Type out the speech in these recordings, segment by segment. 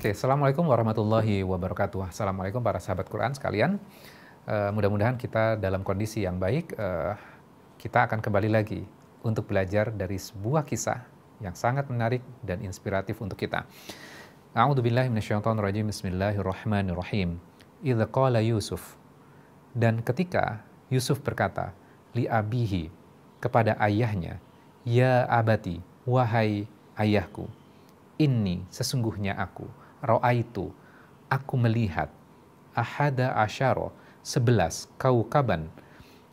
Oke, Assalamualaikum warahmatullahi wabarakatuh. Assalamualaikum para sahabat Quran sekalian. Mudah-mudahan kita dalam kondisi yang baik. Kita akan kembali lagi untuk belajar dari sebuah kisah yang sangat menarik dan inspiratif untuk kita. A'udzubillahi minasyaitonirrajim. Bismillahirrahmanirrahim. Idza qala Yusuf. Dan ketika Yusuf berkata, li abihi, kepada ayahnya, ya abati, wahai ayahku, inni, sesungguhnya aku, ra'aitu, aku melihat, ahada asyara, 11 kaukaban,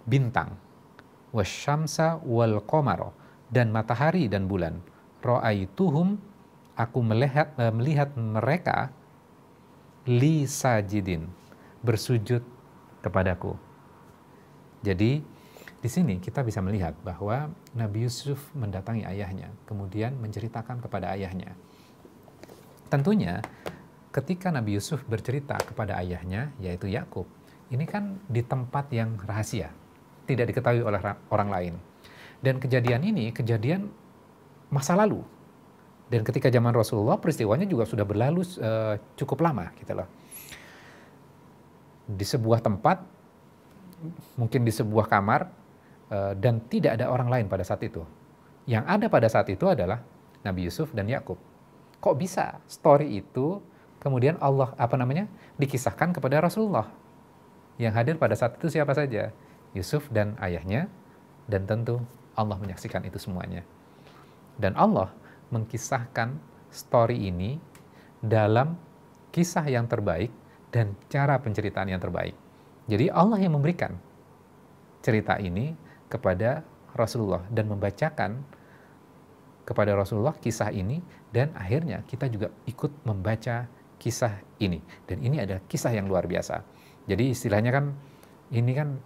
bintang, wasyamsa wal qamara, dan matahari dan bulan, ra'aituhum, aku melihat mereka, li sajidin, bersujud kepadaku. Jadi di sini kita bisa melihat bahwa Nabi Yusuf mendatangi ayahnya, kemudian menceritakan kepada ayahnya. Tentunya ketika Nabi Yusuf bercerita kepada ayahnya, yaitu Yakub, ini kan di tempat yang rahasia, tidak diketahui oleh orang lain. Dan kejadian ini kejadian masa lalu. Dan ketika zaman Rasulullah, peristiwanya juga sudah berlalu cukup lama gitu loh. Di sebuah tempat, mungkin di sebuah kamar, dan tidak ada orang lain pada saat itu. Yang ada pada saat itu adalah Nabi Yusuf dan Yakub. Kok bisa story itu kemudian Allah dikisahkan kepada Rasulullah? Yang hadir pada saat itu siapa saja? Yusuf dan ayahnya, dan tentu Allah menyaksikan itu semuanya. Dan Allah mengkisahkan story ini dalam kisah yang terbaik dan cara penceritaan yang terbaik. Jadi Allah yang memberikan cerita ini kepada Rasulullah dan membacakan kepada Rasulullah kisah ini, dan akhirnya kita juga ikut membaca kisah ini. Dan ini adalah kisah yang luar biasa. Jadi istilahnya kan, ini kan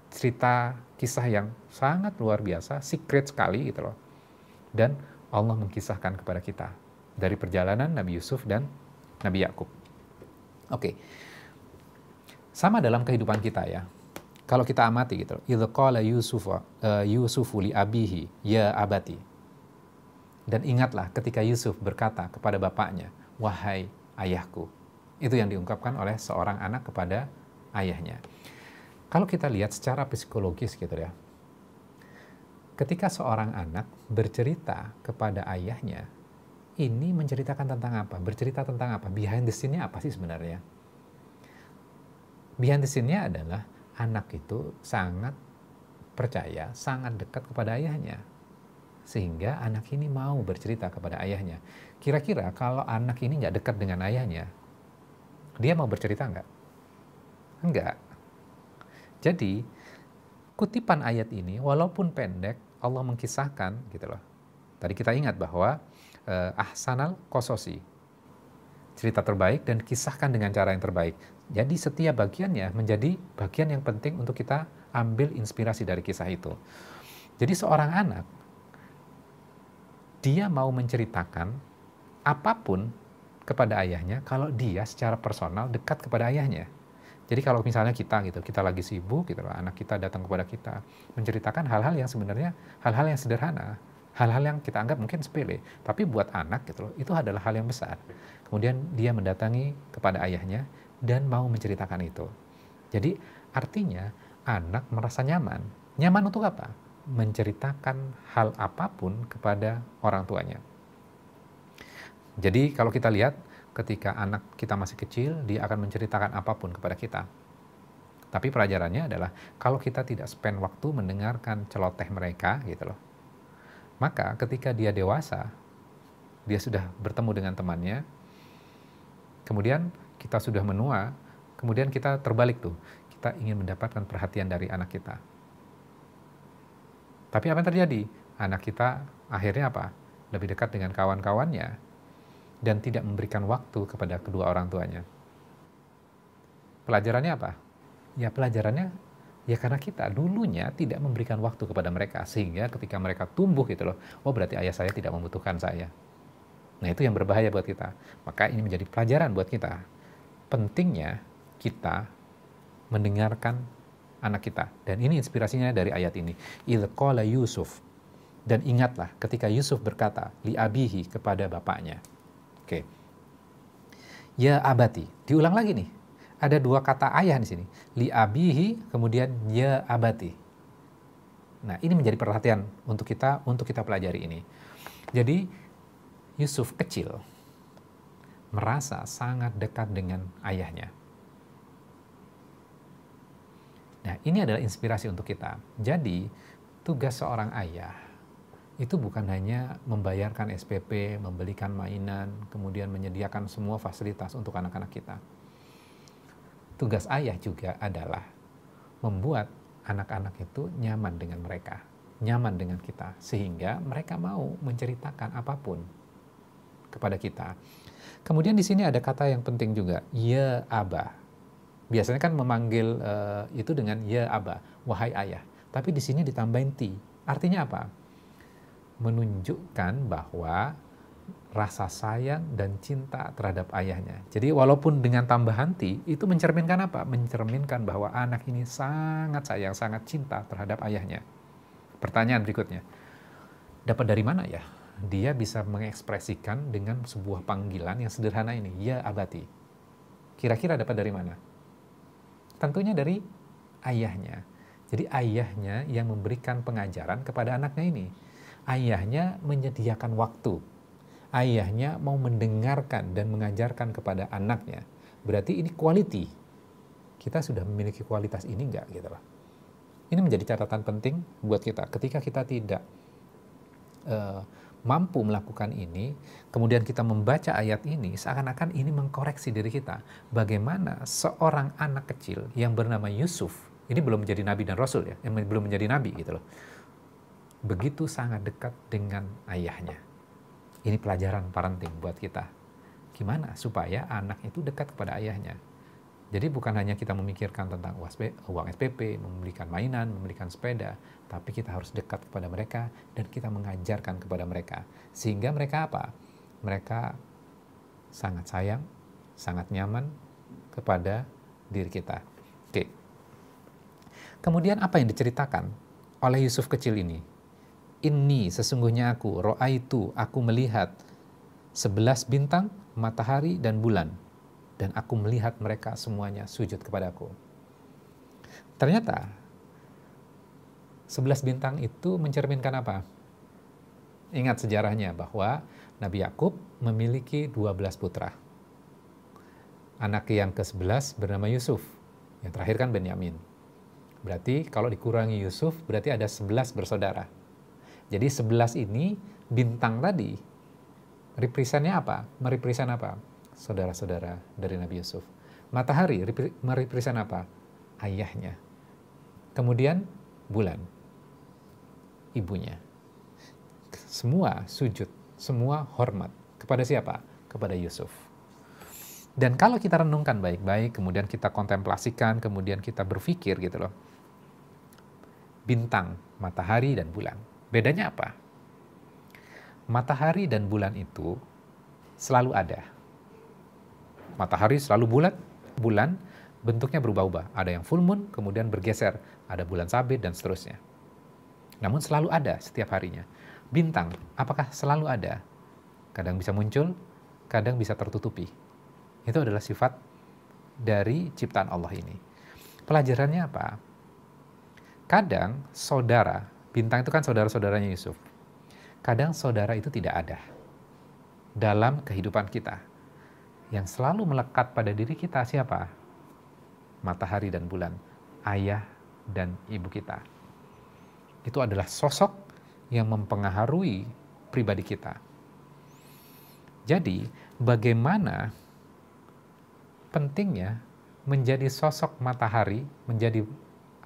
cerita kisah yang sangat luar biasa, secret sekali gitu loh. Dan Allah mengkisahkan kepada kita dari perjalanan Nabi Yusuf dan Nabi Yakub. Oke. Sama dalam kehidupan kita ya. Kalau kita amati gitu, idza qala Yusufu li abihi ya abati. Dan ingatlah ketika Yusuf berkata kepada bapaknya, wahai ayahku. Itu yang diungkapkan oleh seorang anak kepada ayahnya. Kalau kita lihat secara psikologis gitu ya, ketika seorang anak bercerita kepada ayahnya, ini menceritakan tentang apa? Bercerita tentang apa? Behind the scene-nya apa sih sebenarnya? Behind the scene-nya adalah anak itu sangat percaya, sangat dekat kepada ayahnya. Sehingga anak ini mau bercerita kepada ayahnya. Kira-kira kalau anak ini nggak dekat dengan ayahnya, dia mau bercerita nggak? Enggak. Jadi, kutipan ayat ini, walaupun pendek, Allah mengkisahkan, gitu loh. Tadi kita ingat bahwa ahsanal qososi, cerita terbaik dan kisahkan dengan cara yang terbaik. Jadi setiap bagiannya menjadi bagian yang penting untuk kita ambil inspirasi dari kisah itu. Jadi seorang anak, dia mau menceritakan apapun kepada ayahnya kalau dia secara personal dekat kepada ayahnya. Jadi kalau misalnya kita lagi sibuk gitu, anak kita datang kepada kita menceritakan hal-hal yang sebenarnya hal-hal yang sederhana, hal-hal yang kita anggap mungkin sepele, tapi buat anak gitu loh, itu adalah hal yang besar. Kemudian dia mendatangi kepada ayahnya dan mau menceritakan itu. Jadi artinya anak merasa nyaman. Nyaman untuk apa? Menceritakan hal apapun kepada orang tuanya. Jadi kalau kita lihat ketika anak kita masih kecil, dia akan menceritakan apapun kepada kita. Tapi pelajarannya adalah kalau kita tidak spend waktu mendengarkan celoteh mereka gitu loh, maka ketika dia dewasa, dia sudah bertemu dengan temannya, kemudian kita sudah menua, kemudian kita terbalik tuh, kita ingin mendapatkan perhatian dari anak kita. Tapi apa yang terjadi? Anak kita akhirnya apa? Lebih dekat dengan kawan-kawannya dan tidak memberikan waktu kepada kedua orang tuanya. Pelajarannya apa? Ya pelajarannya ya karena kita dulunya tidak memberikan waktu kepada mereka, sehingga ketika mereka tumbuh gitu loh, oh berarti ayah saya tidak membutuhkan saya. Nah itu yang berbahaya buat kita. Maka ini menjadi pelajaran buat kita. Pentingnya kita mendengarkan anak kita. Dan ini inspirasinya dari ayat ini. Idz qala Yusuf. Dan ingatlah ketika Yusuf berkata li abihi, kepada bapaknya. Oke. ya abati. Diulang lagi nih. Ada dua kata ayah di sini. Li abihi, kemudian ya abati. Nah, ini menjadi perhatian untuk kita pelajari ini. Jadi Yusuf kecil merasa sangat dekat dengan ayahnya. Nah, ini adalah inspirasi untuk kita. Jadi, tugas seorang ayah itu bukan hanya membayarkan SPP, membelikan mainan, kemudian menyediakan semua fasilitas untuk anak-anak kita. Tugas ayah juga adalah membuat anak-anak itu nyaman dengan mereka, nyaman dengan kita, sehingga mereka mau menceritakan apapun kepada kita. Kemudian di sini ada kata yang penting juga, ya aba. Biasanya kan memanggil itu dengan ya aba, wahai ayah. Tapi di sini ditambahin ti. Artinya apa? Menunjukkan bahwa rasa sayang dan cinta terhadap ayahnya. Jadi walaupun dengan tambahan ti, itu mencerminkan apa? Mencerminkan bahwa anak ini sangat sayang, sangat cinta terhadap ayahnya. Pertanyaan berikutnya, dapat dari mana ya dia bisa mengekspresikan dengan sebuah panggilan yang sederhana ini, ya abati? Kira-kira dapat dari mana? Tentunya dari ayahnya. Jadi ayahnya yang memberikan pengajaran kepada anaknya ini. Ayahnya menyediakan waktu. Ayahnya mau mendengarkan dan mengajarkan kepada anaknya. Berarti ini quality. Kita sudah memiliki kualitas ini enggak gitu loh. Ini menjadi catatan penting buat kita. Ketika kita tidak mampu melakukan ini, kemudian kita membaca ayat ini, seakan-akan ini mengkoreksi diri kita. Bagaimana seorang anak kecil yang bernama Yusuf, ini belum menjadi nabi dan rasul ya, yang belum menjadi nabi gitu loh, begitu sangat dekat dengan ayahnya. Ini pelajaran parenting buat kita. Gimana supaya anak itu dekat kepada ayahnya. Jadi bukan hanya kita memikirkan tentang uang SPP, membelikan mainan, membelikan sepeda, tapi kita harus dekat kepada mereka dan kita mengajarkan kepada mereka. Sehingga mereka apa? Mereka sangat sayang, sangat nyaman kepada diri kita. Oke. Kemudian apa yang diceritakan oleh Yusuf kecil ini? Inni, sesungguhnya aku melihat 11 bintang, matahari, dan bulan. Dan aku melihat mereka semuanya sujud kepadaku. Ternyata 11 bintang itu mencerminkan apa? Ingat sejarahnya bahwa Nabi Yakub memiliki 12 putra. Anak yang ke-11 bernama Yusuf. Yang terakhir kan Benyamin. Berarti kalau dikurangi Yusuf berarti ada 11 bersaudara. Jadi 11 ini bintang tadi representnya apa? Merepresent apa? Saudara-saudara dari Nabi Yusuf. Matahari merepresent apa? Ayahnya. Kemudian bulan, ibunya. Semua sujud, semua hormat. Kepada siapa? Kepada Yusuf. Dan kalau kita renungkan baik-baik, kemudian kita kontemplasikan, kemudian kita berpikir gitu loh. Bintang, matahari, dan bulan. Bedanya apa? Matahari dan bulan itu selalu ada. Matahari selalu bulan bentuknya berubah-ubah. Ada yang full moon, kemudian bergeser. Ada bulan sabit, dan seterusnya. Namun selalu ada setiap harinya. Bintang, apakah selalu ada? Kadang bisa muncul, kadang bisa tertutupi. Itu adalah sifat dari ciptaan Allah ini. Pelajarannya apa? Kadang saudara, bintang itu kan saudara-saudaranya Yusuf. Kadang saudara itu tidak ada dalam kehidupan kita. Yang selalu melekat pada diri kita siapa? Matahari dan bulan, ayah dan ibu kita. Itu adalah sosok yang mempengaruhi pribadi kita. Jadi, bagaimana pentingnya menjadi sosok matahari, menjadi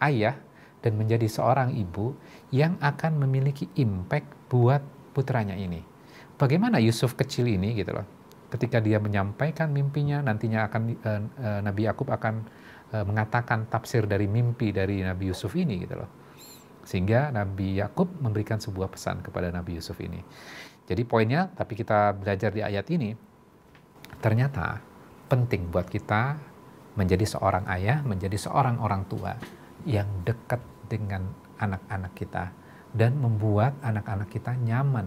ayah, dan menjadi seorang ibu yang akan memiliki impact buat putranya ini. Bagaimana Yusuf kecil ini gitu loh. Ketika dia menyampaikan mimpinya, nantinya akan Nabi Yakub akan mengatakan tafsir dari mimpi dari Nabi Yusuf ini gitu loh. Sehingga Nabi Yakub memberikan sebuah pesan kepada Nabi Yusuf ini. Jadi poinnya, tapi kita belajar di ayat ini, ternyata penting buat kita menjadi seorang ayah, menjadi seorang orang tua yang dekat dengan anak-anak kita dan membuat anak-anak kita nyaman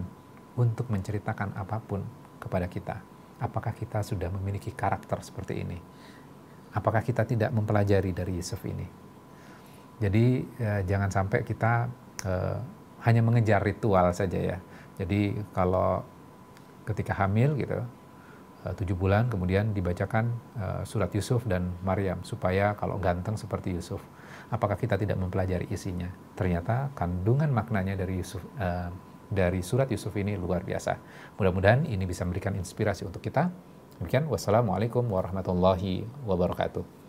untuk menceritakan apapun kepada kita. apakah kita sudah memiliki karakter seperti ini? Apakah kita tidak mempelajari dari Yusuf ini? Jadi jangan sampai kita hanya mengejar ritual saja ya. Jadi kalau ketika hamil gitu, 7 bulan kemudian dibacakan surat Yusuf dan Maryam supaya kalau ganteng seperti Yusuf. Apakah kita tidak mempelajari isinya? Ternyata kandungan maknanya dari dari surat Yusuf ini luar biasa. Mudah-mudahan ini bisa memberikan inspirasi untuk kita. Demikian, wassalamualaikum warahmatullahi wabarakatuh.